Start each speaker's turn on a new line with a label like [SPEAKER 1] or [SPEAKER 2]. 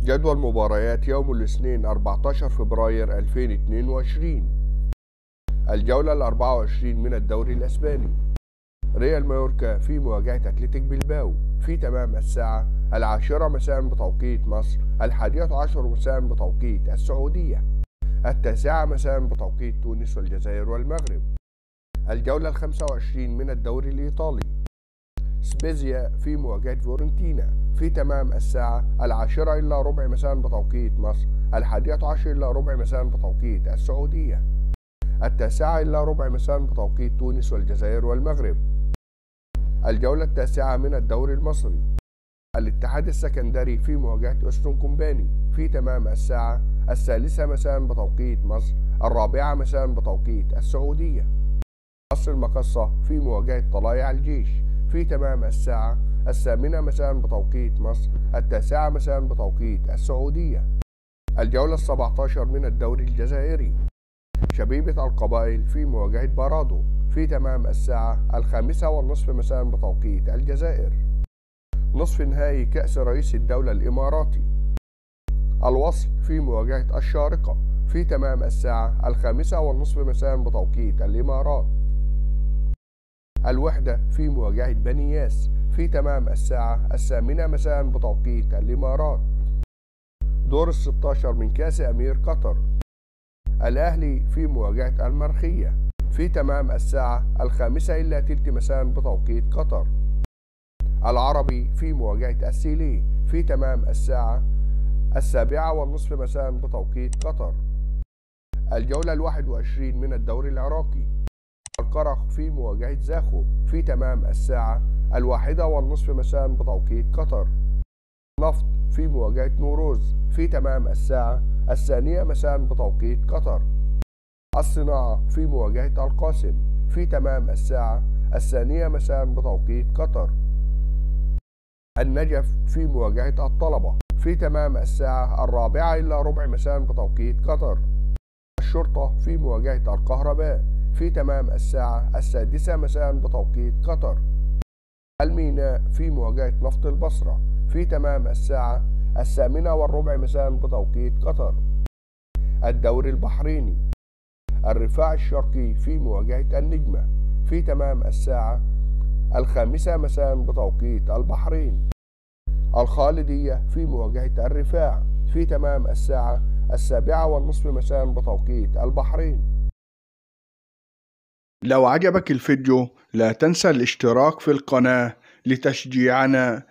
[SPEAKER 1] جدول مباريات يوم الاثنين 14 فبراير 2022. الجولة 24 من الدوري الأسباني. ريال مايوركا في مواجهة أتلتيك بلباو في تمام الساعة 10 مساء بتوقيت مصر، 11 مساء بتوقيت السعودية، 9 مساء بتوقيت تونس والجزائر والمغرب. الجولة 25 من الدوري الإيطالي. سبيزيا في مواجهة فيورنتينا في تمام الساعة 10:15 مساء بتوقيت مصر، 11:15 مساء بتوقيت السعودية، 9:15 مساء بتوقيت تونس والجزائر والمغرب. الجولة 9 من الدوري المصري. الاتحاد السكندري في مواجهة أستون كومباني في تمام الساعة 3 مساء بتوقيت مصر، 4 مساء بتوقيت السعودية. مصر المقصة في مواجهة طلائع الجيش في تمام الساعة 8 مساء بتوقيت مصر، 9 مساء بتوقيت السعودية. الجولة 17 من الدوري الجزائري. شبيبة القبائل في مواجهة بارادو في تمام الساعة 5:30 مساء بتوقيت الجزائر. نصف نهائي كأس رئيس الدولة الإماراتي. الوصل في مواجهة الشارقة في تمام الساعة 5:30 مساء بتوقيت الإمارات. الوحدة في مواجهة بني ياس في تمام الساعة 8 مساء بتوقيت الإمارات. دور 16 من كأس أمير قطر. الأهلي في مواجهة المرخية في تمام الساعة 5:15 مساء بتوقيت قطر. العربي في مواجهة السيلي في تمام الساعة 7:30 مساء بتوقيت قطر. الجولة 21 من الدوري العراقي. القرخ في مواجهة زاخو في تمام الساعة 1:30 مساء بتوقيت قطر. نفط في مواجهة نوروز في تمام الساعة 2 مساء بتوقيت قطر. الصناعة في مواجهة القاسم في تمام الساعة 2 مساء بتوقيت قطر. النجف في مواجهة الطلبة في تمام الساعة 4:15 مساء بتوقيت قطر. الشرطة في مواجهة الكهرباء في تمام الساعة 6 مساء بتوقيت قطر. الميناء في مواجهة نفط البصرة في تمام الساعة 8:15 مساء بتوقيت قطر. الدوري البحريني. الرفاع الشرقي في مواجهة النجمة في تمام الساعة 5 مساء بتوقيت البحرين. الخالدية في مواجهة الرفاع في تمام الساعة 7:30 مساء بتوقيت البحرين.
[SPEAKER 2] لو عجبك الفيديو لا تنسى الاشتراك في القناة لتشجيعنا.